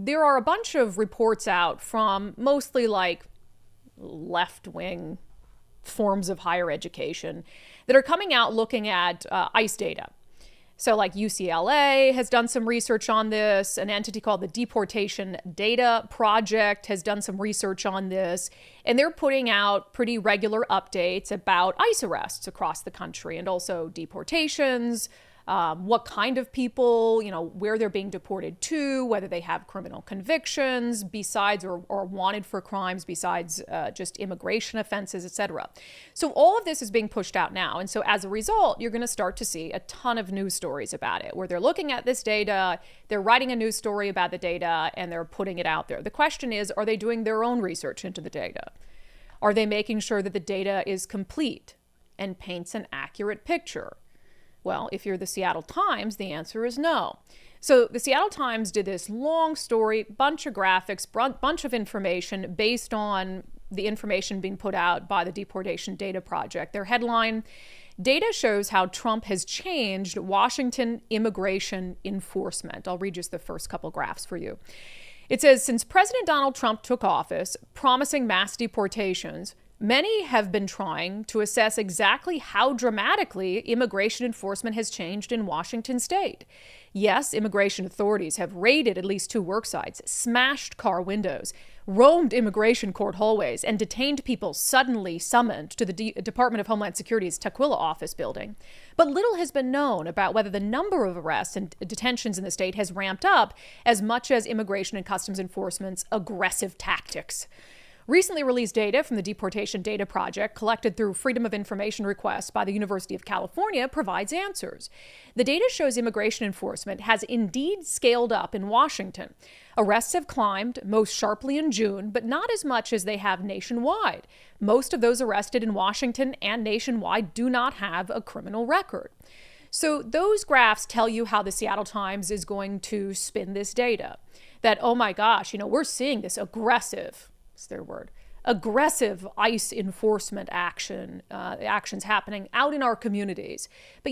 there are a bunch of reports out from mostly like left-wing forms of higher education that are coming out looking at ICE data. So like UCLA has done some research on this. An entity called the Deportation Data Project has done some research on this. And they're putting out pretty regular updates about ICE arrests across the country and also deportations, what kind of people, where they're being deported to, whether they have criminal convictions besides or wanted for crimes besides just immigration offenses, etc. So all of this is being pushed out now. And so as a result, you're going to start to see a ton of news stories about it, where they're looking at this data, they're writing a news story about the data, and they're putting it out there. The question is, are they doing their own research into the data? Are they making sure that the data is complete and paints an accurate picture? Well, if you're the Seattle Times, the answer is no. So the Seattle Times did this long story, bunch of graphics, bunch of information based on the information being put out by the Deportation Data Project. Their headline, "Data shows how Trump has changed Washington immigration enforcement." I'll read just the first couple graphs for you. It says, since President Donald Trump took office, promising mass deportations, many have been trying to assess exactly how dramatically immigration enforcement has changed in Washington state. Yes, immigration authorities have raided at least 2 work sites, smashed car windows, roamed immigration court hallways, and detained people suddenly summoned to the Department of Homeland Security's Tukwila office building. But little has been known about whether the number of arrests and detentions in the state has ramped up as much as Immigration and Customs Enforcement's aggressive tactics. Recently released data from the Deportation Data Project, collected through Freedom of Information requests by the University of California, provides answers. The data shows immigration enforcement has indeed scaled up in Washington. Arrests have climbed, most sharply in June, but not as much as they have nationwide. Most of those arrested in Washington and nationwide do not have a criminal record. So those graphs tell you how the Seattle Times is going to spin this data. That, oh my gosh, we're seeing this aggressive, it's their word, aggressive ICE enforcement actions happening out in our communities. But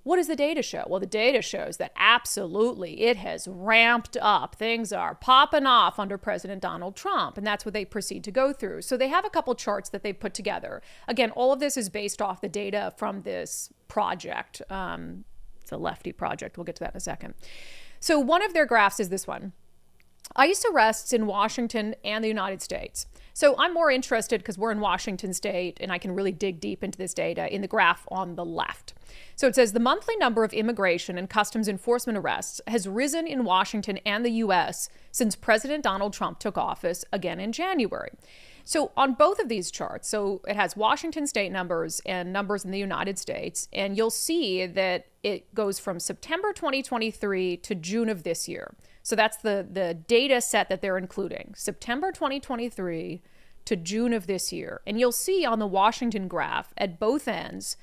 what does the data show? Well, the data shows that absolutely it has ramped up. Things are popping off under President Donald Trump, and that's what they proceed to go through. So they have a couple charts that they put together. Again, all of this is based off the data from this project. It's a lefty project. We'll get to that in a second. So one of their graphs is this one. ICE arrests in Washington and the United States. So I'm more interested, because we're in Washington state and I can really dig deep into this data, in the graph on the left. So it says the monthly number of immigration and customs enforcement arrests has risen in Washington and the U.S. since President Donald Trump took office again in January. So on both of these charts, so it has Washington state numbers and numbers in the United States, and you'll see that it goes from September 2023 to June of this year. So that's the data set that they're including, September 2023 to June of this year. And you'll see on the Washington graph at both ends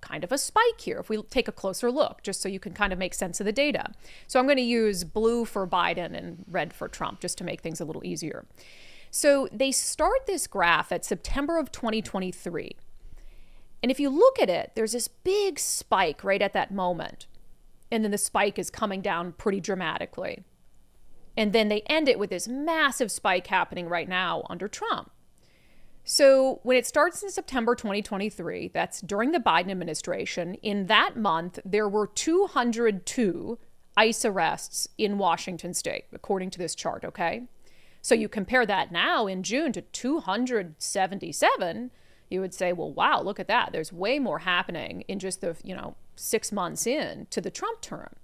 kind of a spike here if we take a closer look, just so you can kind of make sense of the data. So I'm going to use blue for Biden and red for Trump just to make things a little easier. So they start this graph at September of 2023. And if you look at it, there's this big spike right at that moment. And then the spike is coming down pretty dramatically. And then they end it with this massive spike happening right now under Trump. So when it starts in September 2023, that's during the Biden administration, in that month, there were 202 ICE arrests in Washington state, according to this chart, okay? So you compare that now in June to 277, you would say, well, wow, look at that. There's way more happening in just the, 6 months in to the Trump term.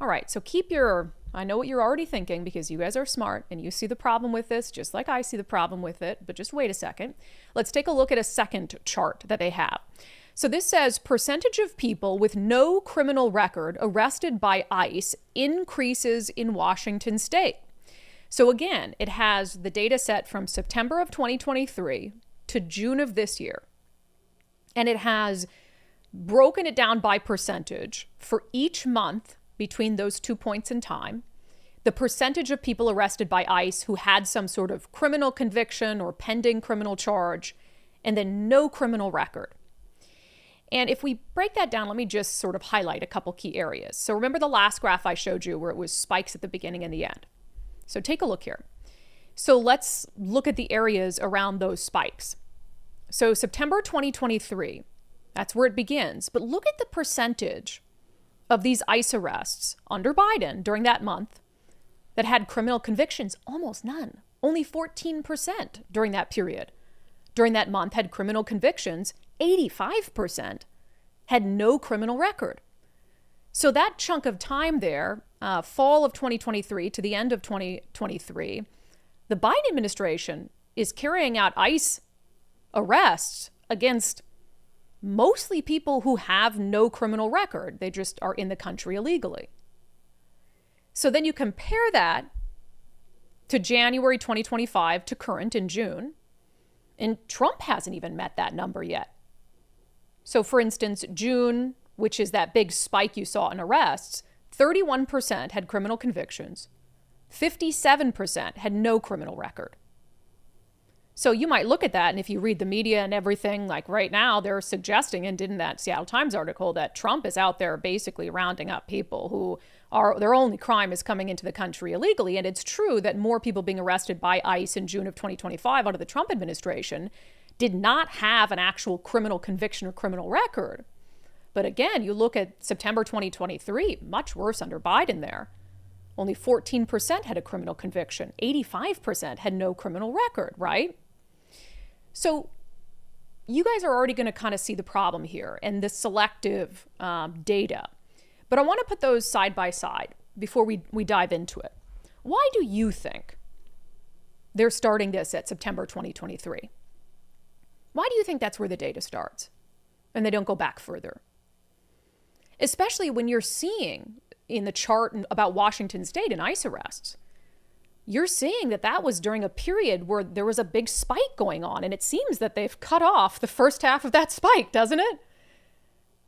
All right, so I know what you're already thinking, because you guys are smart and you see the problem with this, just like I see the problem with it, but just wait a second. Let's take a look at a second chart that they have. So this says percentage of people with no criminal record arrested by ICE increases in Washington state. So again, it has the data set from September of 2023 to June of this year. And it has broken it down by percentage for each month between those 2 points in time, the percentage of people arrested by ICE who had some sort of criminal conviction or pending criminal charge, and then no criminal record. And if we break that down, let me just sort of highlight a couple key areas. So remember the last graph I showed you where it was spikes at the beginning and the end. So take a look here. So let's look at the areas around those spikes. So September 2023, that's where it begins. But look at the percentage of these ICE arrests under Biden during that month that had criminal convictions. Almost none. Only 14% during that period. During that month had criminal convictions. 85% had no criminal record. So that chunk of time there, fall of 2023 to the end of 2023, the Biden administration is carrying out ICE arrests against mostly people who have no criminal record. They just are in the country illegally. So then you compare that to January 2025 to current in June, and Trump hasn't even met that number yet. So for instance, June, which is that big spike you saw in arrests, 31% had criminal convictions, 57% had no criminal record. So you might look at that, and if you read the media and everything, like right now, they're suggesting, and did in that Seattle Times article, that Trump is out there basically rounding up people who are, their only crime is coming into the country illegally. And it's true that more people being arrested by ICE in June of 2025 under the Trump administration did not have an actual criminal conviction or criminal record. But again, you look at September 2023, much worse under Biden there. Only 14% had a criminal conviction. 85% had no criminal record, right? So you guys are already going to kind of see the problem here and the selective data. But I want to put those side by side before we dive into it. Why do you think they're starting this at September 2023? Why do you think that's where the data starts and they don't go back further? Especially when you're seeing in the chart about Washington State and ICE arrests, you're seeing that that was during a period where there was a big spike going on. And it seems that they've cut off the first half of that spike, doesn't it?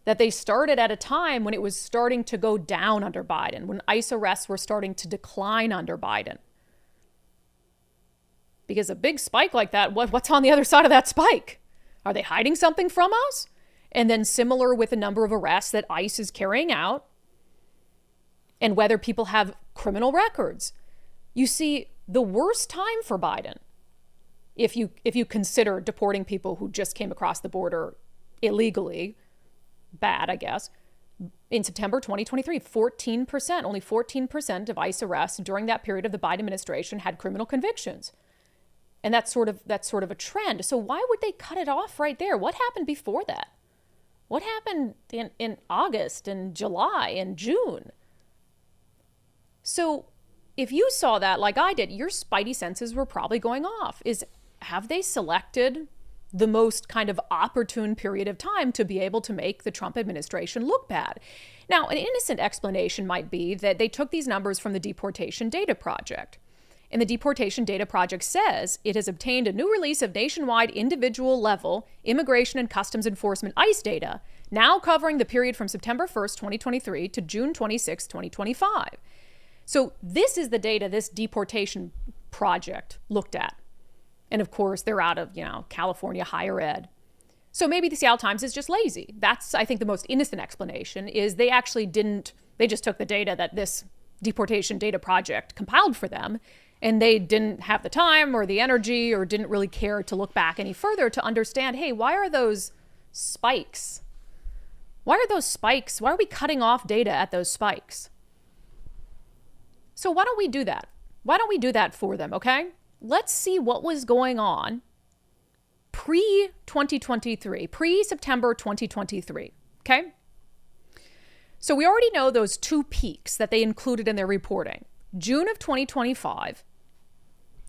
That they started at a time when it was starting to go down under Biden, when ICE arrests were starting to decline under Biden. Because a big spike like that, what's on the other side of that spike? Are they hiding something from us? And then similar with the number of arrests that ICE is carrying out and whether people have criminal records. You see, the worst time for Biden, if you consider deporting people who just came across the border illegally, bad, I guess, in September 2023, 14%, only 14% of ICE arrests during that period of the Biden administration had criminal convictions. And that's sort of a trend. So why would they cut it off right there? What happened before that? What happened in August and July and June? So if you saw that like I did, your spidey senses were probably going off. Have they selected the most kind of opportune period of time to be able to make the Trump administration look bad? Now, an innocent explanation might be that they took these numbers from the Deportation Data Project. And the Deportation Data Project says it has obtained a new release of nationwide individual level immigration and customs enforcement ICE data, now covering the period from September 1st, 2023 to June 26, 2025. So this is the data this Deportation Project looked at. And of course, they're out of, California higher ed. So maybe the Seattle Times is just lazy. That's, I think, the most innocent explanation is they just took the data that this Deportation Data Project compiled for them, and they didn't have the time or the energy or didn't really care to look back any further to understand, hey, why are those spikes? Why are those spikes? Why are we cutting off data at those spikes? So why don't we do that? Why don't we do that for them, okay? Let's see what was going on pre-2023, pre-September 2023, okay? So we already know those two peaks that they included in their reporting. June of 2025,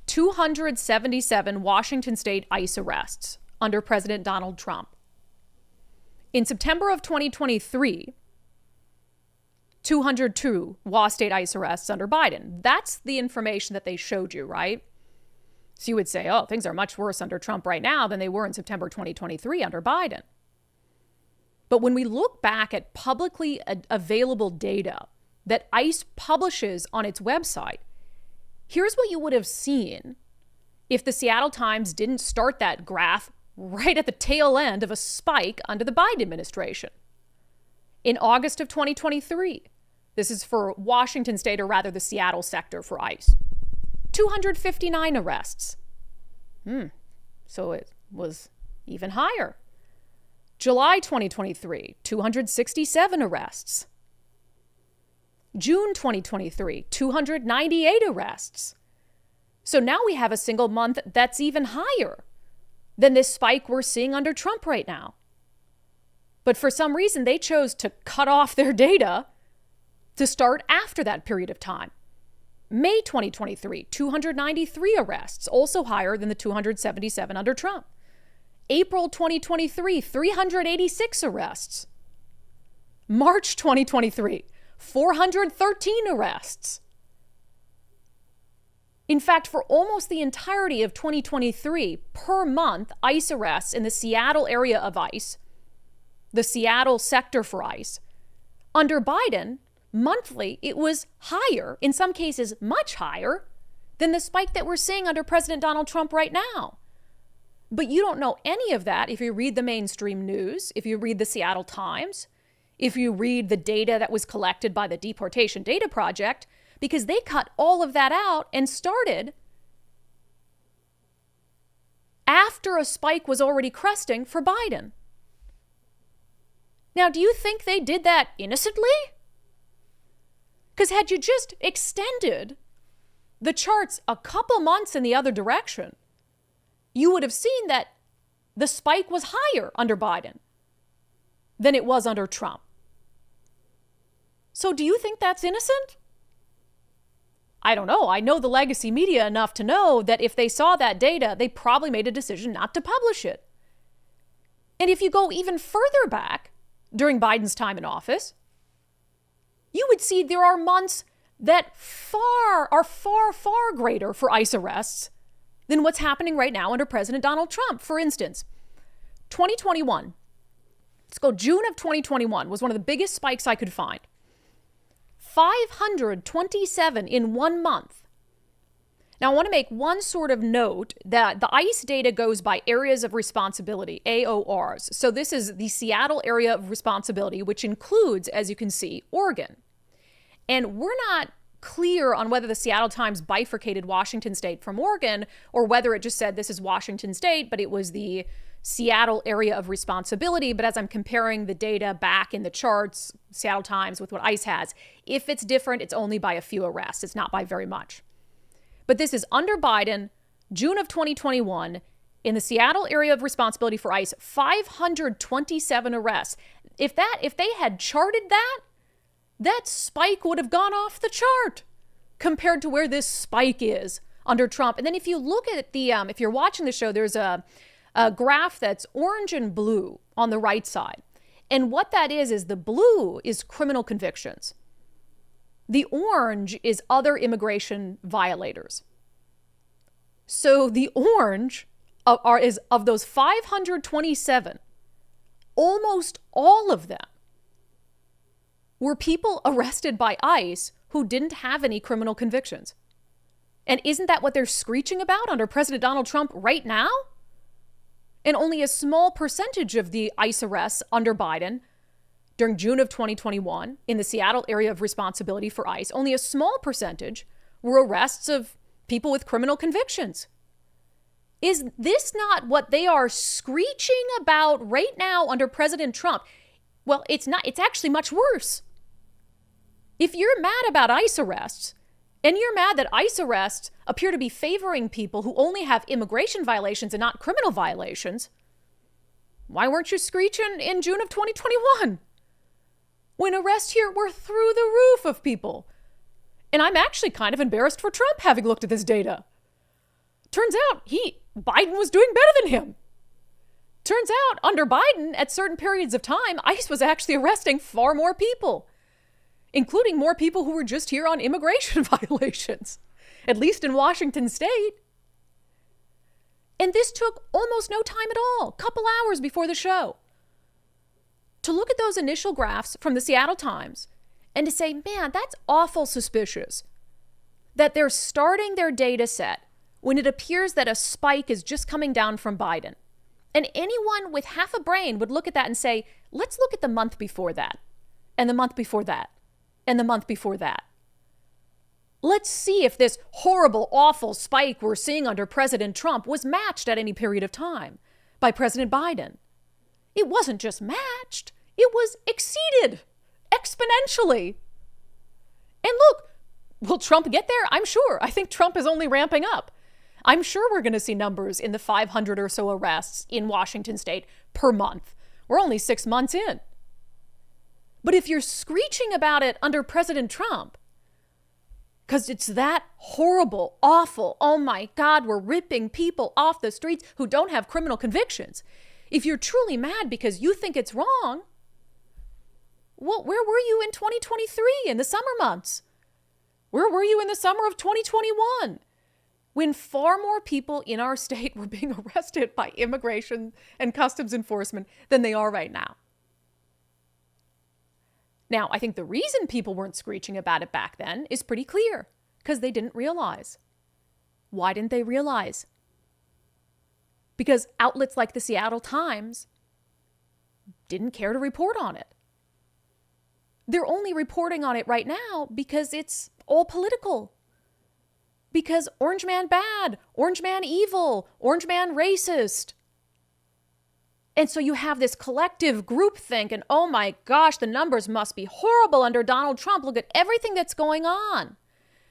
277 Washington State ICE arrests under President Donald Trump. In September of 2023, 202 WA State ICE arrests under Biden. That's the information that they showed you, right? So you would say, oh, things are much worse under Trump right now than they were in September 2023 under Biden. But when we look back at publicly available data that ICE publishes on its website, here's what you would have seen if the Seattle Times didn't start that graph right at the tail end of a spike under the Biden administration. In August of 2023, this is for Washington State, or rather the Seattle sector for ICE. 259 arrests. So it was even higher. July 2023, 267 arrests. June 2023, 298 arrests. So now we have a single month that's even higher than this spike we're seeing under Trump right now. But for some reason, they chose to cut off their data to start after that period of time. May 2023, 293 arrests, also higher than the 277 under Trump. April 2023, 386 arrests. March 2023, 413 arrests. In fact, for almost the entirety of 2023, per month, ICE arrests in the Seattle area of ICE, the Seattle sector for ICE, under Biden, monthly, it was higher, in some cases much higher, than the spike that we're seeing under President Donald Trump right now. But you don't know any of that if you read the mainstream news, if you read the Seattle Times, if you read the data that was collected by the Deportation Data Project, because they cut all of that out and started after a spike was already cresting for Biden. Now, do you think they did that innocently? Because had you just extended the charts a couple months in the other direction, you would have seen that the spike was higher under Biden than it was under Trump. So do you think that's innocent? I don't know. I know the legacy media enough to know that if they saw that data, they probably made a decision not to publish it. And if you go even further back during Biden's time in office, you would see there are months that are far greater for ICE arrests than what's happening right now under President Donald Trump. For instance, 2021, let's go June of 2021 was one of the biggest spikes I could find. 527 in 1 month. Now, I want to make one sort of note that the ICE data goes by areas of responsibility, AORs. So this is the Seattle area of responsibility, which includes, as you can see, Oregon. And we're not clear on whether the Seattle Times bifurcated Washington State from Oregon or whether it just said this is Washington State, but it was the Seattle area of responsibility. But as I'm comparing the data back in the charts, Seattle Times with what ICE has, if it's different, it's only by a few arrests. It's not by very much. But this is under Biden, June of 2021, in the Seattle area of responsibility for ICE, 527 arrests. If they had charted that spike would have gone off the chart compared to where this spike is under Trump. And then if you look at if you're watching the show, there's a graph that's orange and blue on the right side. And what that is the blue is criminal convictions. The orange is other immigration violators. So the orange is of those 527, almost all of them were people arrested by ICE who didn't have any criminal convictions. And isn't that what they're screeching about under President Donald Trump right now? And only a small percentage of the ICE arrests under Biden during June of 2021 in the Seattle area of responsibility for ICE, only a small percentage were arrests of people with criminal convictions. Is this not what they are screeching about right now under President Trump? Well, it's not. It's actually much worse. If you're mad about ICE arrests, and you're mad that ICE arrests appear to be favoring people who only have immigration violations and not criminal violations, why weren't you screeching in June of 2021? When arrests here were through the roof of people. And I'm actually kind of embarrassed for Trump having looked at this data. Turns out Biden was doing better than him. Turns out under Biden, at certain periods of time, ICE was actually arresting far more people, including more people who were just here on immigration violations, at least in Washington State. And this took almost no time at all, a couple hours before the show, to look at those initial graphs from the Seattle Times and to say, man, that's awful suspicious that they're starting their data set when it appears that a spike is just coming down from Biden. And anyone with half a brain would look at that and say, let's look at the month before that, and the month before that, and the month before that. Let's see if this horrible, awful spike we're seeing under President Trump was matched at any period of time by President Biden. It wasn't just matched, it was exceeded exponentially. And look, will Trump get there? I'm sure. I think Trump is only ramping up. I'm sure we're going to see numbers in the 500 or so arrests in Washington state per month. We're only 6 months in. But if you're screeching about it under President Trump, because it's that horrible, awful, oh my God, we're ripping people off the streets who don't have criminal convictions. If you're truly mad because you think it's wrong, well, where were you in 2023 in the summer months? Where were you in the summer of 2021? When far more people in our state were being arrested by immigration and customs enforcement than they are right now. Now, I think the reason people weren't screeching about it back then is pretty clear, because they didn't realize. Why didn't they realize? Because outlets like the Seattle Times didn't care to report on it. They're only reporting on it right now because it's all political. Because Orange Man bad, Orange Man evil, Orange Man racist. And so you have this collective groupthink, and oh my gosh, the numbers must be horrible under Donald Trump. Look at everything that's going on.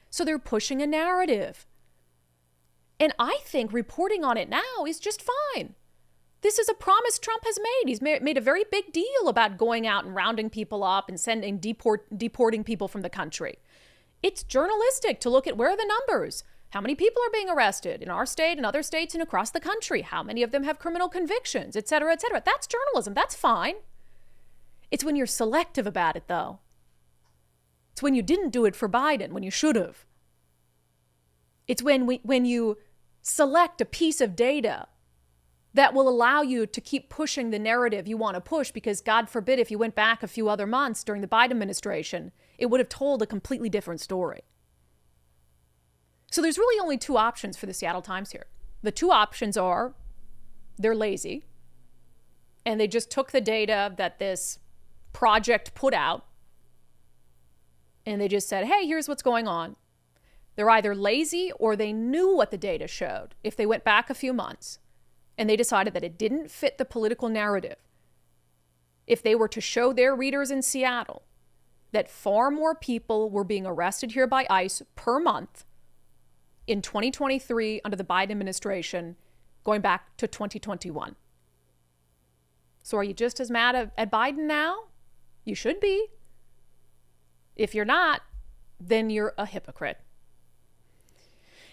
So they're pushing a narrative. And I think reporting on it now is just fine. This is a promise Trump has made. He's made a very big deal about going out and rounding people up and deporting people from the country. It's journalistic to look at where are the numbers. How many people are being arrested in our state and other states and across the country? How many of them have criminal convictions, et cetera, et cetera? That's journalism. That's fine. It's when you're selective about it, though. It's when you didn't do it for Biden, when you should have. It's when you select a piece of data that will allow you to keep pushing the narrative you want to push, because God forbid if you went back a few other months during the Biden administration, it would have told a completely different story. So there's really only two options for the Seattle Times here. The two options are they're lazy and they just took the data that this project put out and they just said, hey, here's what's going on. They're either lazy or they knew what the data showed if they went back a few months and they decided that it didn't fit the political narrative. If they were to show their readers in Seattle that far more people were being arrested here by ICE per month in 2023 under the Biden administration, going back to 2021. So are you just as mad at Biden now? You should be. If you're not, then you're a hypocrite.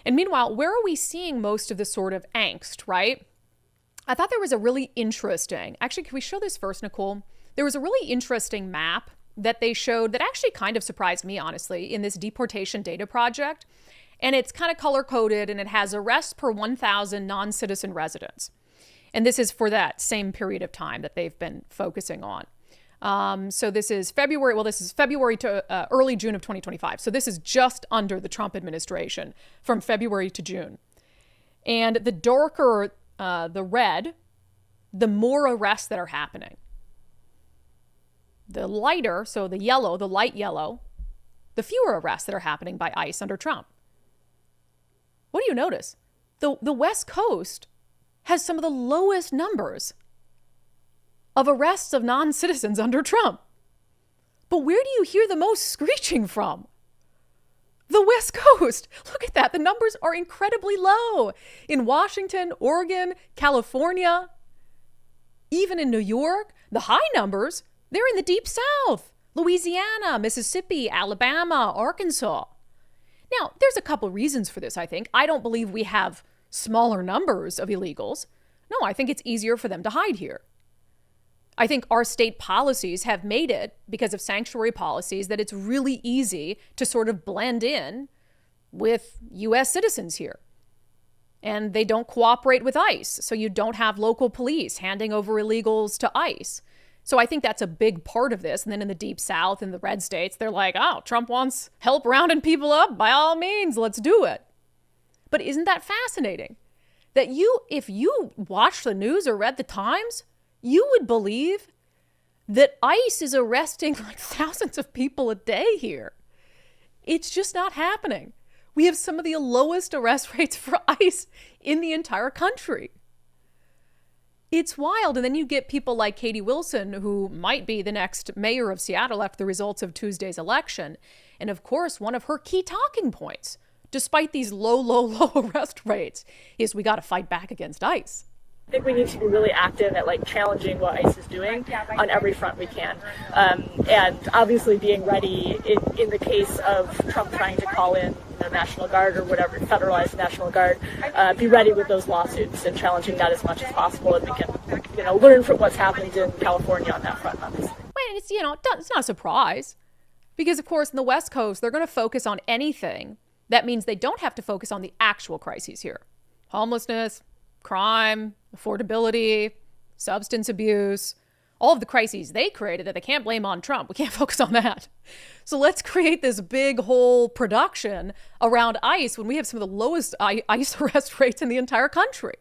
And meanwhile, where are we seeing most of the sort of angst, right? I thought there was a really interesting, actually, can we show this first, Nicole? There was a really interesting map that they showed that actually kind of surprised me, honestly, in this deportation data project. And it's kind of color-coded, and it has arrests per 1,000 non-citizen residents. And this is for that same period of time that they've been focusing on. So this is February to early June of 2025. So this is just under the Trump administration from February to June. And the darker the red, the more arrests that are happening. The lighter, so the yellow, the light yellow, the fewer arrests that are happening by ICE under Trump. What do you notice? The West Coast has some of the lowest numbers of arrests of non-citizens under Trump. But where do you hear the most screeching from? The West Coast. Look at that. The numbers are incredibly low. In Washington, Oregon, California, even in New York, the high numbers, they're in the deep South. Louisiana, Mississippi, Alabama, Arkansas. Now, there's a couple reasons for this, I think. I don't believe we have smaller numbers of illegals. No, I think it's easier for them to hide here. I think our state policies have made it, because of sanctuary policies, that it's really easy to sort of blend in with U.S. citizens here. And they don't cooperate with ICE, so you don't have local police handing over illegals to ICE. So I think that's a big part of this. And then in the deep South, in the red states, they're like, oh, Trump wants help rounding people up. By all means, let's do it. But isn't that fascinating? That if you watched the news or read the Times, you would believe that ICE is arresting like thousands of people a day here. It's just not happening. We have some of the lowest arrest rates for ICE in the entire country. It's wild. And then you get people like Katie Wilson, who might be the next mayor of Seattle after the results of Tuesday's election. And of course, one of her key talking points, despite these low arrest rates, is we got to fight back against ICE. I think we need to be really active at challenging what ICE is doing on every front we can. And obviously being ready in the case of Trump trying to call in the National Guard or whatever, federalized National Guard, be ready with those lawsuits and challenging that as much as possible. And we can, learn from what's happened in California on that front, obviously. It's, it's not a surprise because, of course, in the West Coast, they're going to focus on anything that means they don't have to focus on the actual crises here. Homelessness, crime, affordability, substance abuse, all of the crises they created that they can't blame on Trump. We can't focus on that. So let's create this big whole production around ICE when we have some of the lowest ICE arrest rates in the entire country,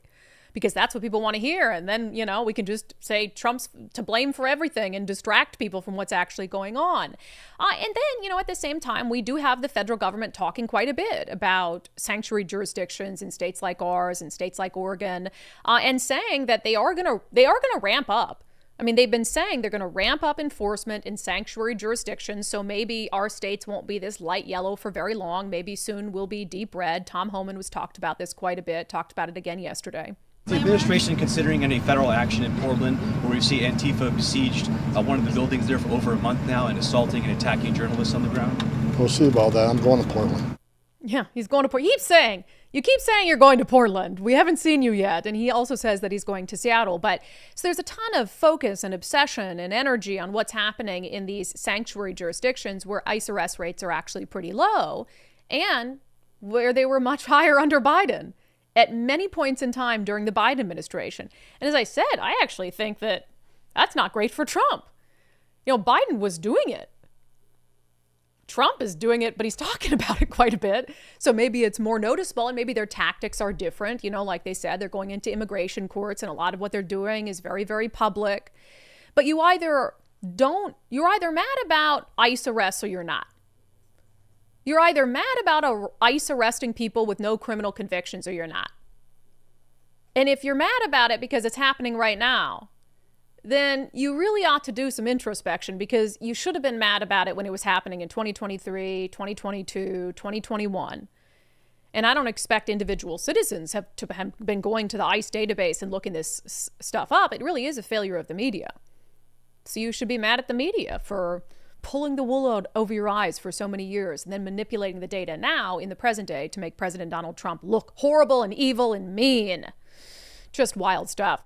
because that's what people want to hear. And then, we can just say Trump's to blame for everything and distract people from what's actually going on. And then, at the same time, we do have the federal government talking quite a bit about sanctuary jurisdictions in states like ours and states like Oregon, and saying that they are going to ramp up. I mean, they've been saying they're going to ramp up enforcement in sanctuary jurisdictions. So maybe our states won't be this light yellow for very long. Maybe soon we'll be deep red. Tom Homan was talked about this quite a bit, talked about it again yesterday. Is the administration considering any federal action in Portland, where we see Antifa besieged one of the buildings there for over a month now and assaulting and attacking journalists on the ground? We'll see about that. I'm going to Portland. Yeah, he's going to Portland. You keep saying you're going to Portland. We haven't seen you yet. And he also says that he's going to Seattle. But so there's a ton of focus and obsession and energy on what's happening in these sanctuary jurisdictions where ICE arrest rates are actually pretty low and where they were much higher under Biden at many points in time during the Biden administration. And as I said, I actually think that that's not great for Trump. Biden was doing it. Trump is doing it, but he's talking about it quite a bit. So maybe it's more noticeable and maybe their tactics are different. Like they said, they're going into immigration courts and a lot of what they're doing is very, very public. But you're either mad about ICE arrests or you're not. You're either mad about ICE arresting people with no criminal convictions or you're not. And if you're mad about it because it's happening right now, then you really ought to do some introspection, because you should have been mad about it when it was happening in 2023, 2022, 2021. And I don't expect individual citizens to have been going to the ICE database and looking this stuff up. It really is a failure of the media. So you should be mad at the media for pulling the wool out over your eyes for so many years and then manipulating the data now in the present day to make President Donald Trump look horrible and evil and mean. Just wild stuff.